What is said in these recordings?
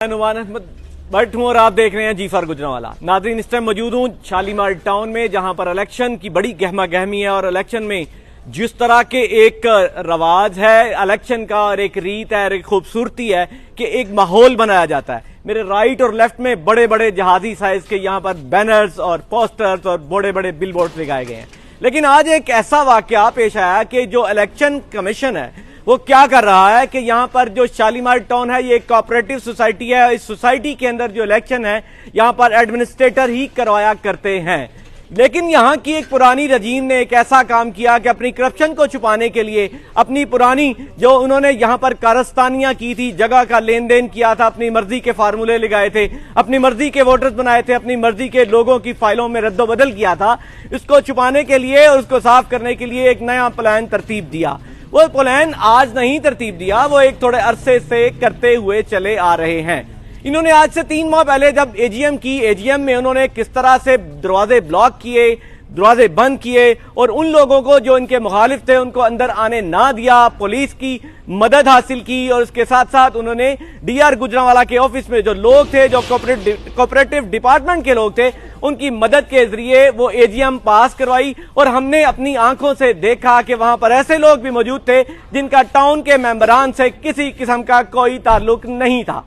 नुमान अहमद भट्ट हूं और आप देख रहे हैं जी4 गुजरांवाला। नाज़रीन, इस टाइम मौजूद हूं शालीमार टाउन में, जहां पर इलेक्शन की बड़ी गहमा गहमी है और इलेक्शन में जिस तरह के एक रवाज है इलेक्शन का और एक रीत है और एक खूबसूरती है कि एक माहौल बनाया जाता है। मेरे राइट और लेफ्ट में बड़े बड़े जहाजी साइज के यहां पर बैनर्स और पोस्टर्स और बड़े बड़े बिलबोर्ड लगाए गए हैं। लेकिन आज एक ऐसा वाकया पेश आया कि जो इलेक्शन कमीशन है वो क्या कर रहा है कि यहां पर जो शालीमार टाउन है ये एक कोऑपरेटिव सोसाइटी है। इस सोसाइटी के अंदर जो इलेक्शन है यहां पर एडमिनिस्ट्रेटर ही करवाया करते हैं। लेकिन यहां की एक पुरानी रजीम ने एक ऐसा काम किया कि अपनी करप्शन को छुपाने के लिए अपनी पुरानी जो उन्होंने यहां पर कारस्तानियां की थी, जगह का लेन देन किया था, अपनी मर्जी के फार्मूले लगाए थे, अपनी मर्जी के वोटर्स बनाए थे, अपनी मर्जी के लोगों की फाइलों में रद्दोबदल किया था, इसको छुपाने के लिए और उसको साफ करने के लिए एक नया प्लान तरतीब दिया। वो प्लान आज नहीं तरतीब दिया, वो एक थोड़े अरसे से करते हुए चले आ रहे हैं। इन्होंने आज से 3 माह पहले जब एजीएम की, एजीएम में उन्होंने किस तरह से दरवाजे ब्लॉक किए, दरवाजे बंद किए और उन लोगों को जो इनके मुखालिफ थे उनको अंदर आने ना दिया, पुलिस की मदद हासिल की और उसके साथ साथ उन्होंने डीआर गुजरांवाला के ऑफिस में जो लोग थे, जो कोऑपरेटिव डिपार्टमेंट के लोग थे, उनकी मदद के जरिए वो एजीएम पास करवाई। और हमने अपनी आंखों से देखा कि वहां पर ऐसे लोग भी मौजूद थे जिनका टाउन के मेंबरान से किसी किस्म का कोई ताल्लुक नहीं था।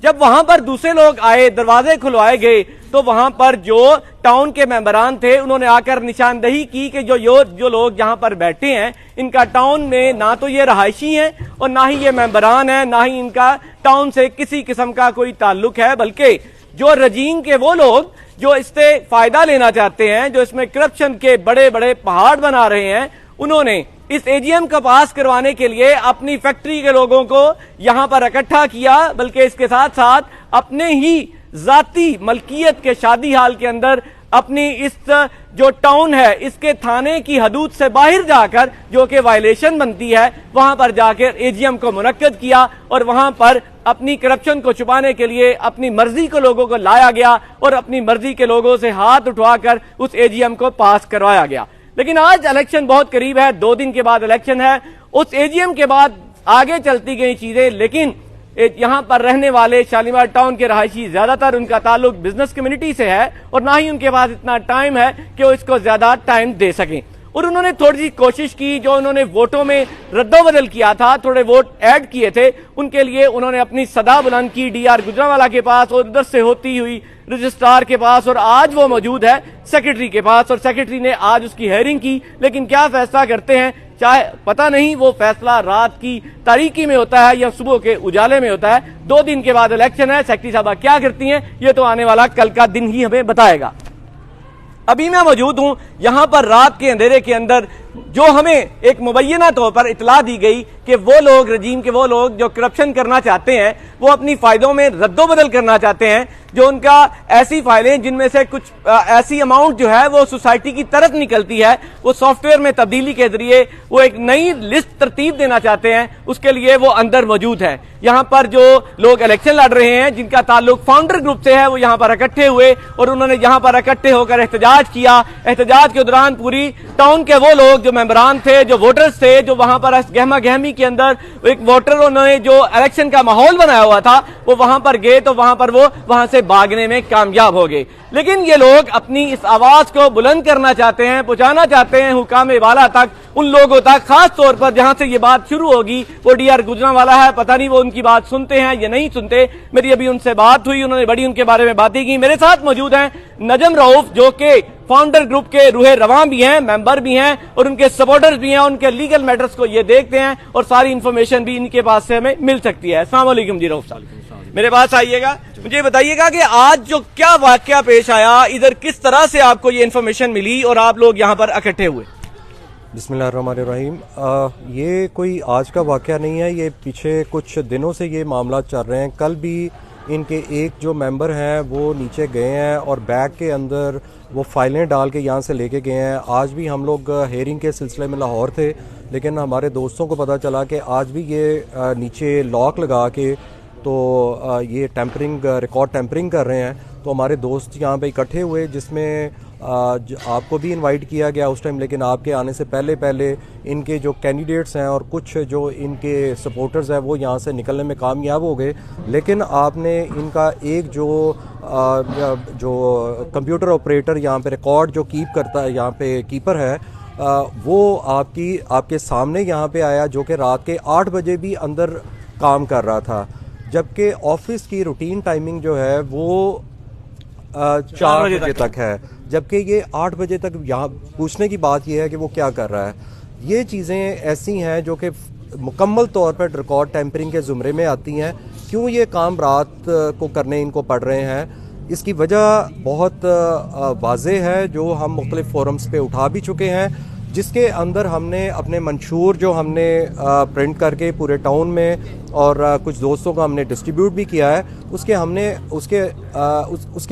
जब वहां पर दूसरे लोग आए, दरवाजे खुलवाए गए, तो वहां पर जो टाउन के मेंबरान थे उन्होंने आकर निशानदेही की कि जो लोग यहां पर बैठे हैं इनका टाउन में ना तो ये रहायशी हैं और ना ही ये मेंबरान हैं, ना ही इनका टाउन से किसी किस्म का कोई ताल्लुक है, बल्कि जो रजीम के वो लोग जो इससे फायदा लेना चाहते हैं, जो इसमें करप्शन के बड़े बड़े पहाड़ बना रहे हैं, उन्होंने इस एजीएम का पास करवाने के लिए अपनी फैक्ट्री के लोगों को यहां पर इकट्ठा किया, बल्कि इसके साथ साथ अपने ही जाती मलकियत के शादी हाल के अंदर अपनी इस जो टाउन है इसके थाने की हदूद से बाहर जाकर जो कि वायलेशन बनती है वहां पर जाकर एजीएम को मुनक्कद किया और वहां पर अपनी करप्शन को छुपाने के लिए अपनी मर्जी के लोगों को लाया गया और अपनी मर्जी के लोगों से हाथ उठवाकर उस एजीएम को पास करवाया गया। लेकिन आज इलेक्शन बहुत करीब है, 2 दिन के बाद इलेक्शन है। उस एजीएम के बाद आगे चलती गई चीजें, लेकिन यहां पर रहने वाले शालीमार टाउन के रहायशी ज्यादातर उनका ताल्लुक बिजनेस कम्युनिटी से है और ना ही उनके पास इतना टाइम है कि वो इसको ज्यादा टाइम दे सकें। और उन्होंने थोड़ी सी कोशिश की, जो उन्होंने वोटों में रद्दोबदल किया था, थोड़े वोट ऐड किए थे, उनके लिए उन्होंने अपनी सदा बुलंद की डीआर गुजरांवाला के पास और उधर से होती हुई रजिस्ट्रार के पास और आज वो मौजूद है सेक्रेटरी के पास और सेक्रेटरी ने आज उसकी हेयरिंग की। लेकिन क्या फैसला करते हैं चाहे पता नहीं, वो फैसला रात की तारीकी में होता है या सुबह के उजाले में होता है। 2 दिन के बाद इलेक्शन है, सेक्रेटरी साहबा क्या करती हैं ये तो आने वाला कल का दिन ही हमें बताएगा। अभी मैं मौजूद हूं यहां पर रात के अंधेरे के अंदर, जो हमें एक मुबैना तौर पर इतला दी गई कि वो लोग, रजीम के वो लोग जो करप्शन करना चाहते हैं, वो अपनी फायदों में रद्दोबदल करना चाहते हैं, जो उनका ऐसी फाइलें जिनमें से कुछ ऐसी अमाउंट जो है वो सोसाइटी की तरफ निकलती है, वो सॉफ्टवेयर में तब्दीली के जरिए वो एक नई लिस्ट तरतीब देना चाहते हैं, उसके लिए वो अंदर मौजूद है। यहां पर जो लोग इलेक्शन लड़ रहे हैं जिनका ताल्लुक फाउंडर ग्रुप से है, वो यहां पर इकट्ठे हुए और उन्होंने यहां पर इकट्ठे होकर एहतजाज किया। एहतजाज के दौरान पूरी टाउन के वो लोग जो मेंबरान थे, जो वोटर्स थे, जो वहां पर गहमा गहमी के अंदर एक वोटरों ने जो इलेक्शन का माहौल बनाया हुआ था, वो वहां पर गए तो वहां पर वो वहां से भागने में कामयाब हो गए। लेकिन ये लोग अपनी इस आवाज को बुलंद करना चाहते हैं, पहुंचाना चाहते हैं हुकामे वाला तक, उन लोगों तक, खास तौर पर जहां से ये बात शुरू होगी वो डीआर गुजरांवाला है। पता नहीं वो उनकी बात सुनते हैं या नहीं सुनते। मेरी अभी उनसे बात हुई, उन्होंने बड़ी उनके बारे में बातें की। मेरे साथ मौजूद हैं नजम रऊफ, जो कि फाउंडर ग्रुप के रूहे रवां भी हैं, मेंबर भी हैं और उनके सपोर्टर्स भी हैं, उनके लीगल मैटर्स को ये देखते हैं और सारी इंफॉर्मेशन भी इनके पास से हमें मिल सकती है। अस्सलाम वालेकुम जी रऊफ साहब, मेरे पास आइएगा, मुझे बताइएगा कि आज जो क्या वाकया पेश आया, इधर किस तरह से आपको ये इन्फॉर्मेशन मिली और आप लोग यहाँ पर इकट्ठे हुए। बिस्मिल्लाहिर्रहमानिर्रहीम। ये कोई आज का वाकया नहीं है, ये पीछे कुछ दिनों से ये मामला चल रहे हैं। कल भी इनके एक जो मेंबर हैं वो नीचे गए हैं और बैग के अंदर वो फाइलें डाल के यहाँ से लेके गए हैं। आज भी हम लोग हेयरिंग के सिलसिले में लाहौर थे, लेकिन हमारे दोस्तों को पता चला कि आज भी ये नीचे लॉक लगा के तो ये टेम्परिंग, रिकॉर्ड टेम्परिंग कर रहे हैं। तो हमारे दोस्त यहाँ पे इकट्ठे हुए, जिसमें आपको भी इनवाइट किया गया उस टाइम, लेकिन आपके आने से पहले पहले इनके जो कैंडिडेट्स हैं और कुछ जो इनके सपोर्टर्स हैं वो यहाँ से निकलने में कामयाब हो गए। लेकिन आपने इनका एक जो कंप्यूटर ऑपरेटर यहाँ पे रिकॉर्ड जो कीप करता है, यहाँ पे कीपर है, वो आपके सामने यहाँ पे आया, जो कि रात के 8 बजे भी अंदर काम कर रहा था, जबकि ऑफिस की रूटीन टाइमिंग जो है वो 4 बजे तक है, जबकि ये 8 बजे तक यहाँ पूछने की बात ये है कि वो क्या कर रहा है। ये चीज़ें ऐसी हैं जो कि मुकम्मल तौर पर रिकॉर्ड टेम्परिंग के ज़ुमरे में आती हैं। क्यों ये काम रात को करने इनको पड़ रहे हैं, इसकी वजह बहुत वाज़ेह है, जो हम मुख्तलिफ फोरम्स पे उठा भी चुके हैं, जिसके अंदर हमने अपने मंशूर जो हमने प्रिंट करके पूरे टाउन में और कुछ दोस्तों को हमने डिस्ट्रीब्यूट भी किया है, उसके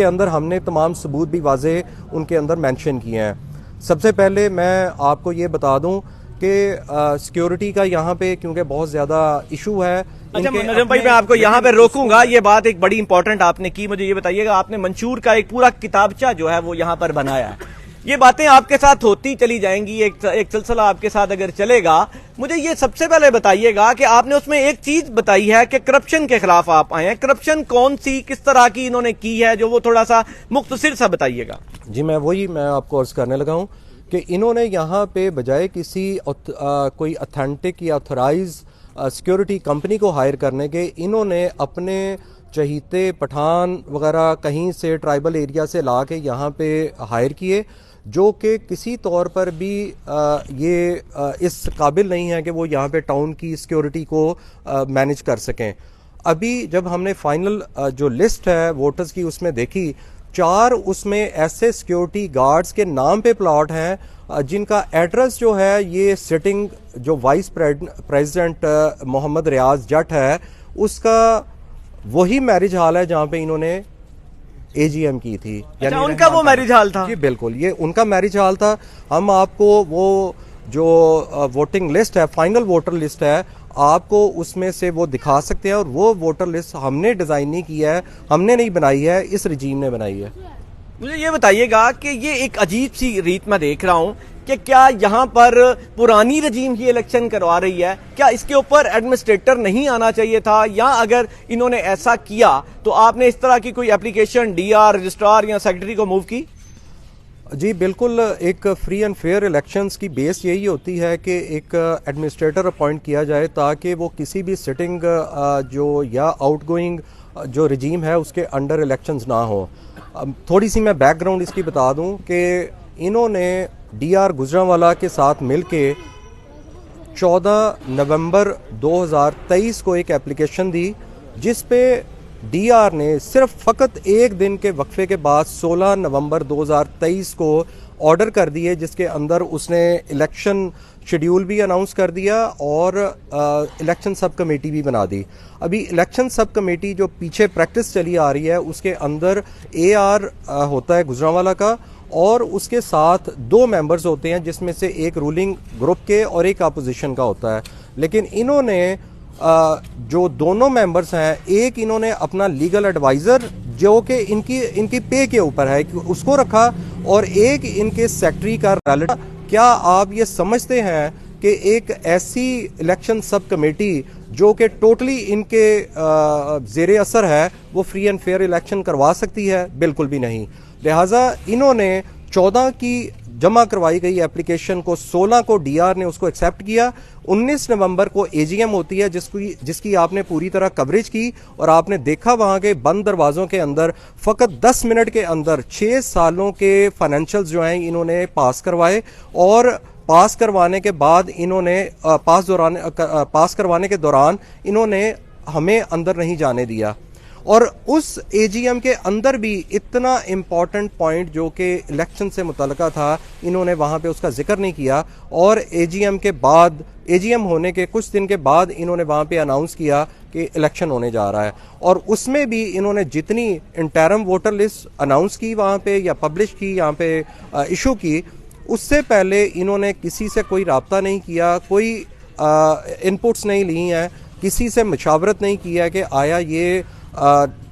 अंदर हमने तमाम सबूत भी वाज़ेह उनके अंदर मेंशन किए हैं। सबसे पहले मैं आपको ये बता दूं कि सिक्योरिटी का यहाँ पे क्योंकि बहुत ज़्यादा इशू है। अच्छा नजम भाई, मैं आपको यहाँ पे रोकूंगा, ये बात एक बड़ी इंपॉर्टेंट आपने की। मुझे ये बताइएगा, आपने मंशूर का एक पूरा किताबचा जो है वो यहाँ पर बनाया है, ये बातें आपके साथ होती चली जाएंगी, एक सिलसिला आपके साथ अगर चलेगा। मुझे ये सबसे पहले बताइएगा कि आपने उसमें एक चीज बताई है कि करप्शन के खिलाफ आप आए हैं। करप्शन कौन सी, किस तरह की इन्होंने की है, जो वो थोड़ा सा मुख्तसर सा बताइएगा। जी, मैं आपको अर्ज करने लगा हूँ कि इन्होंने यहाँ पे बजाय किसी कोई अथेंटिक या ऑथराइज सिक्योरिटी कंपनी को हायर करने के, इन्होंने अपने चहीते पठान वगैरह कहीं से ट्राइबल एरिया से ला के यहाँ पे हायर किए, जो कि किसी तौर पर भी इस काबिल नहीं है कि वो यहाँ पे टाउन की सिक्योरिटी को मैनेज कर सकें। अभी जब हमने फाइनल जो लिस्ट है वोटर्स की उसमें देखी, 4 उसमें ऐसे सिक्योरिटी गार्ड्स के नाम पे प्लॉट हैं जिनका एड्रेस जो है ये सिटिंग जो वाइस प्रेसिडेंट मोहम्मद रियाज जट है, उसका वही मैरिज हॉल है जहाँ पे इन्होंने AGM की थी। अच्छा, उनका वो मैरिज हॉल था? जी बिल्कुल, ये उनका मैरिज हॉल था। हम आपको वो जो वोटिंग लिस्ट है, फाइनल वोटर लिस्ट है, आपको उसमें से वो दिखा सकते हैं। और वो वोटर लिस्ट हमने डिजाइन नहीं किया है, हमने नहीं बनाई है, इस रजीम ने बनाई है। मुझे ये बताइएगा कि ये एक अजीब सी रीत मैं देख रहा हूं कि क्या यहाँ पर पुरानी रजीम ही इलेक्शन करवा रही है? क्या इसके ऊपर एडमिनिस्ट्रेटर नहीं आना चाहिए था, या अगर इन्होंने ऐसा किया तो आपने इस तरह की कोई एप्लीकेशन DR, रजिस्ट्रार या सेक्रेटरी को मूव की? जी बिल्कुल, एक फ्री एंड फेयर इलेक्शंस की बेस यही होती है कि एक एडमिनिस्ट्रेटर अपॉइंट किया जाए ताकि वो किसी भी सिटिंग जो या आउटगोइंग जो रजीम है उसके अंडर इलेक्शंस ना हो। थोड़ी सी मैं बैकग्राउंड इसकी बता दूं कि इन्होंने DR गुजरांवाला के साथ मिलके 14 नवंबर 2023 को एक एप्लीकेशन दी, जिस पे DR ने सिर्फ फ़कत एक दिन के वक्फे के बाद 16 नवंबर 2023 को ऑर्डर कर दिए, जिसके अंदर उसने इलेक्शन शेड्यूल भी अनाउंस कर दिया और इलेक्शन सब कमेटी भी बना दी। अभी इलेक्शन सब कमेटी जो पीछे प्रैक्टिस चली आ रही है उसके अंदर AR होता है गुजरांवाला का, और उसके साथ 2 मेंबर्स होते हैं, जिसमें से एक रूलिंग ग्रुप के और एक अपोजिशन का होता है। लेकिन इन्होंने जो दोनों मेंबर्स हैं, एक इन्होंने अपना लीगल एडवाइज़र जो कि इनकी पे के ऊपर है उसको रखा, और एक इनके सेक्रेटरी का रिलेटिव। क्या आप ये समझते हैं कि एक ऐसी इलेक्शन सब कमेटी जो कि टोटली इनके ज़ेरे असर है वो फ्री एंड फेयर इलेक्शन करवा सकती है? बिल्कुल भी नहीं। लिहाजा इन्होंने 14 की जमा करवाई गई एप्लीकेशन को 16 को DR ने उसको एक्सेप्ट किया। 19 नवंबर को AGM होती है जिसकी आपने पूरी तरह कवरेज की, और आपने देखा वहां के बंद दरवाजों के अंदर फकत 10 मिनट के अंदर 6 सालों के फाइनेंशियल्स जो हैं इन्होंने पास करवाए, और पास करवाने के बाद इन्होंने पास करवाने के दौरान इन्होंने हमें अंदर नहीं जाने दिया। और उस AGM के अंदर भी इतना इम्पॉर्टेंट पॉइंट जो कि इलेक्शन से मुतल्लिका था, इन्होंने वहाँ पे उसका जिक्र नहीं किया। और AGM होने के कुछ दिन के बाद इन्होंने वहाँ पे अनाउंस किया कि इलेक्शन होने जा रहा है, और उसमें भी इन्होंने जितनी इंटरम वोटर लिस्ट अनाउंस की वहाँ पे या पब्लिश की, यहाँ पे इशू की, उससे पहले इन्होंने किसी से कोई राब्ता नहीं किया, कोई इनपुट्स नहीं ली हैं, किसी से मशावरत नहीं किया कि आया ये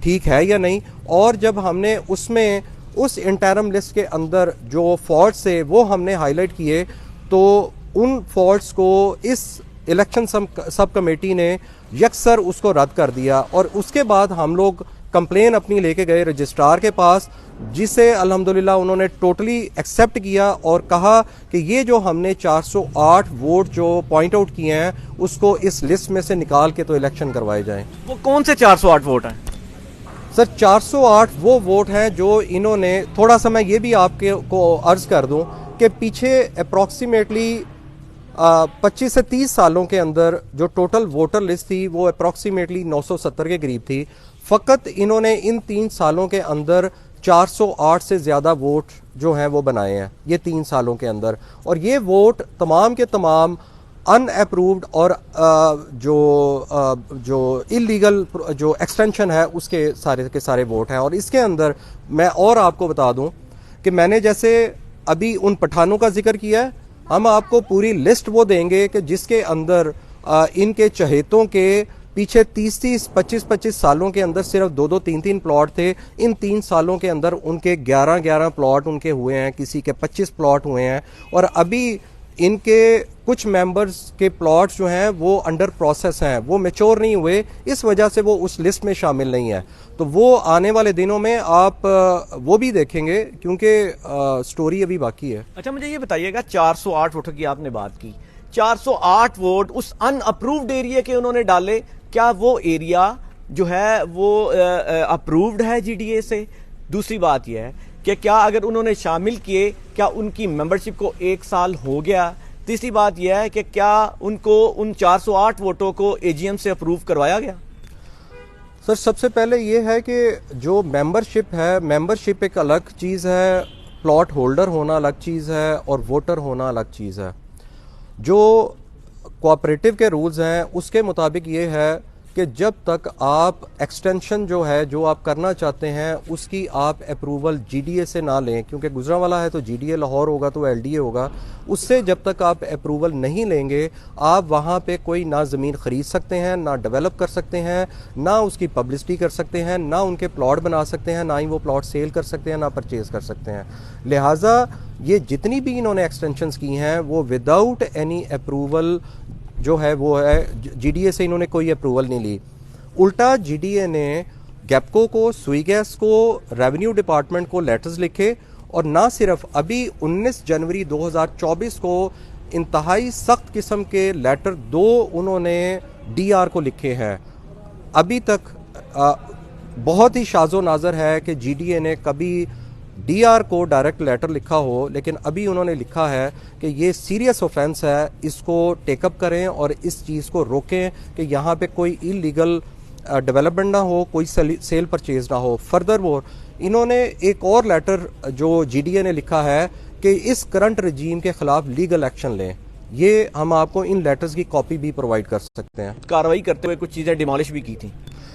ठीक है या नहीं। और जब हमने उसमें उस इंटरम लिस्ट के अंदर जो फॉल्ट्स थे वो हमने हाईलाइट किए, तो उन फॉल्ट्स को इस इलेक्शन सब कमेटी ने यकसर उसको रद्द कर दिया। और उसके बाद हम लोग कंप्लेन अपनी लेके गए रजिस्ट्रार के पास, जिसे अल्हम्दुलिल्लाह उन्होंने टोटली एक्सेप्ट किया और कहा कि ये जो हमने 408 वोट जो पॉइंट आउट किए हैं उसको इस लिस्ट में से निकाल के तो इलेक्शन करवाए जाएं। वो कौन से 408 वोट हैं? सर 408 वो वोट हैं जो इन्होंने, थोड़ा सा मैं ये भी आपके को अर्ज कर दूं कि पीछे अप्रॉक्सीमेटली 25 से 30 सालों के अंदर जो टोटल वोटर लिस्ट थी वो अप्रॉक्सीमेटली 970 के करीब थी। फ़कत इन्होंने इन 3 सालों के अंदर 408 से ज़्यादा वोट जो हैं वो बनाए हैं ये 3 सालों के अंदर। और ये वोट तमाम के तमाम अनअप्रूव्ड और जो इलीगल जो एक्सटेंशन है उसके सारे के सारे वोट हैं। और इसके अंदर मैं और आपको बता दूं कि मैंने जैसे अभी उन पठानों का जिक्र किया है, हम आपको पूरी लिस्ट वो देंगे कि जिसके अंदर इनके चहेतों के पीछे 30-30, 25-25 सालों के अंदर सिर्फ 2-2, 3-3 प्लॉट थे। इन 3 सालों के अंदर उनके 11-11 प्लॉट उनके हुए हैं, किसी के 25 प्लॉट हुए हैं। और अभी इनके कुछ मेंबर्स के प्लॉट्स जो हैं वो अंडर प्रोसेस हैं, वो मैच्योर नहीं हुए, इस वजह से वो उस लिस्ट में शामिल नहीं है। तो वो आने वाले दिनों में आप वो भी देखेंगे, क्योंकि स्टोरी अभी बाकी है। अच्छा, मुझे ये बताइएगा, 408 वोटों की आपने बात की, 408 वोट उस अनअप्रूव्ड एरिया के उन्होंने डाले, क्या वो एरिया जो है वो अप्रूव्ड है जीडीए से? दूसरी बात यह है कि क्या अगर उन्होंने शामिल किए, क्या उनकी मेंबरशिप को 1 साल हो गया? तीसरी बात यह है कि क्या उनको उन 408 वोटों को एजीएम से अप्रूव करवाया गया? सर सबसे पहले ये है कि जो मेंबरशिप है, मेंबरशिप एक अलग चीज़ है, प्लॉट होल्डर होना अलग चीज़ है और वोटर होना अलग चीज़ है। जो कोऑपरेटिव के रूल्स हैं उसके मुताबिक ये है कि जब तक आप एक्सटेंशन जो है जो आप करना चाहते हैं उसकी आप अप्रूवल जीडीए से ना लें, क्योंकि गुजरांवाला है तो जीडीए, लाहौर होगा तो एलडीए होगा, उससे जब तक आप अप्रूवल नहीं लेंगे आप वहाँ पे कोई ना ज़मीन ख़रीद सकते हैं, ना डेवलप कर सकते हैं, ना उसकी पब्लिसिटी कर सकते हैं, ना उनके प्लॉट बना सकते हैं, ना ही वो प्लॉट सेल कर सकते हैं, ना परचेज़ कर सकते हैं। लिहाजा ये जितनी भी इन्होंने एक्सटेंशंस की हैं वो विदाउट एनी अप्रूवल जो है वो है, जीडीए से इन्होंने कोई अप्रूवल नहीं ली। उल्टा जीडीए ने गैपको को, स्वीगैस को, रेवेन्यू डिपार्टमेंट को लेटर्स लिखे, और ना सिर्फ अभी 19 जनवरी 2024 को इंतहाई सख्त किस्म के लेटर 2 उन्होंने डीआर को लिखे हैं। अभी तक बहुत ही शाज़ो नाज़र है कि जीडीए ने कभी डीआर को डायरेक्ट लेटर लिखा हो, लेकिन अभी उन्होंने लिखा है कि ये सीरियस ऑफेंस है, इसको टेकअप करें और इस चीज़ को रोकें कि यहाँ पे कोई इलीगल डेवलपमेंट ना हो, कोई सेल परचेज ना हो। फर्दर वो इन्होंने एक और लेटर जो जीडीए ने लिखा है कि इस करंट रजीम के खिलाफ लीगल एक्शन लें। ये हम आपको इन लेटर्स की कॉपी भी प्रोवाइड कर सकते हैं। कार्रवाई करते हुए कुछ चीज़ें डिमोलिश भी की थी?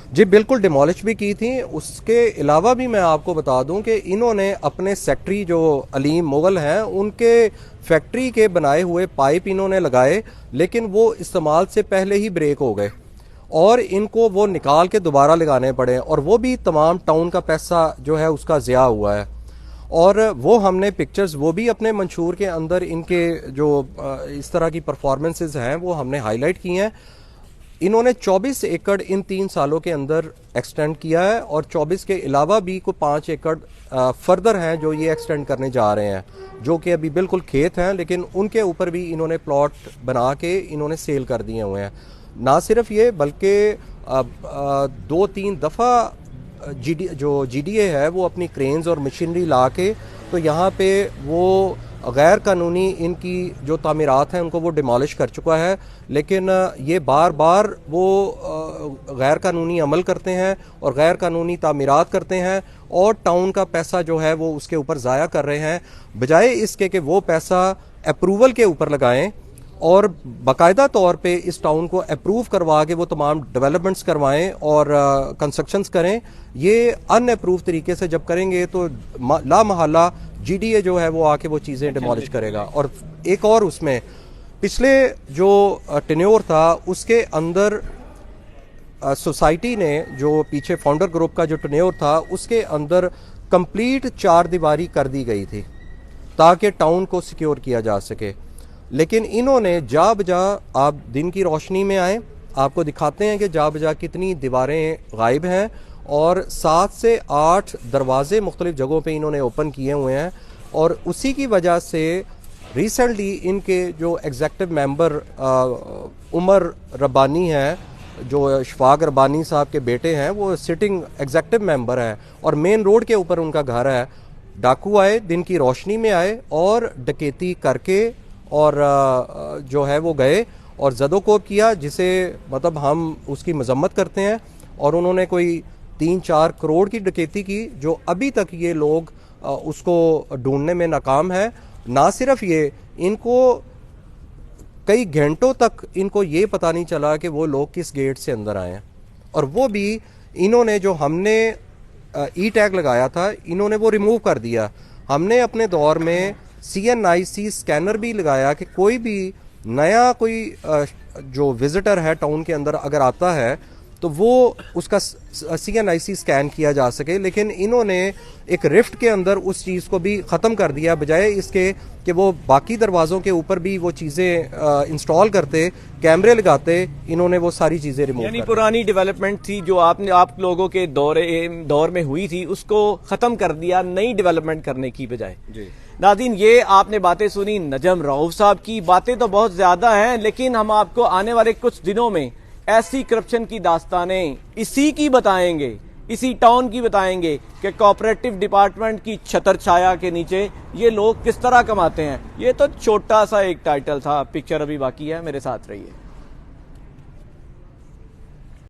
जी बिल्कुल, डिमोलिश भी की थी। उसके अलावा भी मैं आपको बता दूं कि इन्होंने अपने सेक्रेटरी जो अलीम मुगल हैं उनके फैक्ट्री के बनाए हुए पाइप इन्होंने लगाए, लेकिन वो इस्तेमाल से पहले ही ब्रेक हो गए और इनको वो निकाल के दोबारा लगाने पड़े, और वो भी तमाम टाउन का पैसा जो है उसका ज़िया हुआ है। और वो हमने पिक्चर्स वो भी अपने मंशूर के अंदर इनके जो इस तरह की परफॉर्मेंसेज हैं वो हमने हाईलाइट की हैं। इन्होंने 24 एकड़ इन 3 सालों के अंदर एक्सटेंड किया है, और 24 के अलावा भी कोई 5 एकड़ फर्दर हैं जो ये एक्सटेंड करने जा रहे हैं, जो कि अभी बिल्कुल खेत हैं, लेकिन उनके ऊपर भी इन्होंने प्लॉट बना के इन्होंने सेल कर दिए हुए हैं। ना सिर्फ ये बल्कि 2-3 दफ़ा जो जीडीए है वो अपनी क्रेन्स और मशीनरी ला के तो यहाँ पे वो गैर कानूनी इनकी जो तामीरात हैं उनको वो डिमोलिश कर चुका है, लेकिन ये बार बार वो गैर कानूनी अमल करते हैं और गैर कानूनी तामीरात करते हैं और टाउन का पैसा जो है वो उसके ऊपर ज़ाया कर रहे हैं, बजाय इसके कि वो पैसा अप्रूवल के ऊपर लगाएं और बाकायदा तौर पे इस टाउन को अप्रूव करवा के वो तमाम डेवलपमेंट्स करवाएं और कंस्ट्रक्शंस करें। ये अनअप्रूव तरीके से जब करेंगे तो ला महल्ला जीडीए जो है वो आके वो चीज़ें डिमोलिश करेगा। और एक और उसमें पिछले जो टेन्योर था उसके अंदर सोसाइटी ने जो पीछे फाउंडर ग्रुप का जो टर्न्योर था उसके अंदर कंप्लीट चार दीवारी कर दी गई थी ताकि टाउन को सिक्योर किया जा सके। लेकिन इन्होंने जा बजा, आप दिन की रोशनी में आए, आपको दिखाते हैं कि जा बजा कितनी दीवारें गायब हैं और 7 से 8 दरवाजे मुख्तलिफ जगहों पे इन्होंने ओपन किए हुए हैं। और उसी की वजह से रिसेंटली इनके जो एग्जेक्टिव मेंबर उमर रब्बानी हैं, जो शफाक रब्बानी साहब के बेटे हैं, वो सिटिंग एग्जेक्टिव मेंबर हैं और मेन रोड के ऊपर उनका घर है। डाकू आए, दिन की रोशनी में आए और डकैती करके और जो है वो गए और जदोकोब किया, जिसे मतलब हम उसकी मजम्मत करते हैं। और उन्होंने कोई 3-4 करोड़ की डकैती की, जो अभी तक ये लोग उसको ढूंढने में नाकाम है। ना सिर्फ ये, इनको कई घंटों तक इनको ये पता नहीं चला कि वो लोग किस गेट से अंदर आए हैं। और वो भी इन्होंने, जो हमने ई टैग लगाया था, इन्होंने वो रिमूव कर दिया। हमने अपने दौर में CNIC स्कैनर भी लगाया कि कोई भी नया कोई जो विजिटर है टाउन के अंदर अगर आता है तो वो उसका CNIC स्कैन किया जा सके। लेकिन इन्होंने एक रिफ्ट के अंदर उस चीज़ को भी ख़त्म कर दिया, बजाय इसके कि वो बाकी दरवाज़ों के ऊपर भी वो चीज़ें इंस्टॉल करते, कैमरे लगाते, इन्होंने वो सारी चीज़ें रिमूव यानी पुरानी डेवलपमेंट थी जो आप लोगों के दौर में हुई थी, उसको ख़त्म कर दिया नई डेवलपमेंट करने की बजाय। नाज़रीन, ये आपने बातें सुनी नजम रऊफ साहब की। बातें तो बहुत ज़्यादा हैं, लेकिन हम आपको आने वाले कुछ दिनों में ऐसी करप्शन की दास्तानें इसी की बताएंगे, इसी टाउन की बताएंगे कि कोऑपरेटिव डिपार्टमेंट की छतर छाया के नीचे ये लोग किस तरह कमाते हैं। ये तो छोटा सा एक टाइटल था, पिक्चर अभी बाकी है। मेरे साथ रहिए।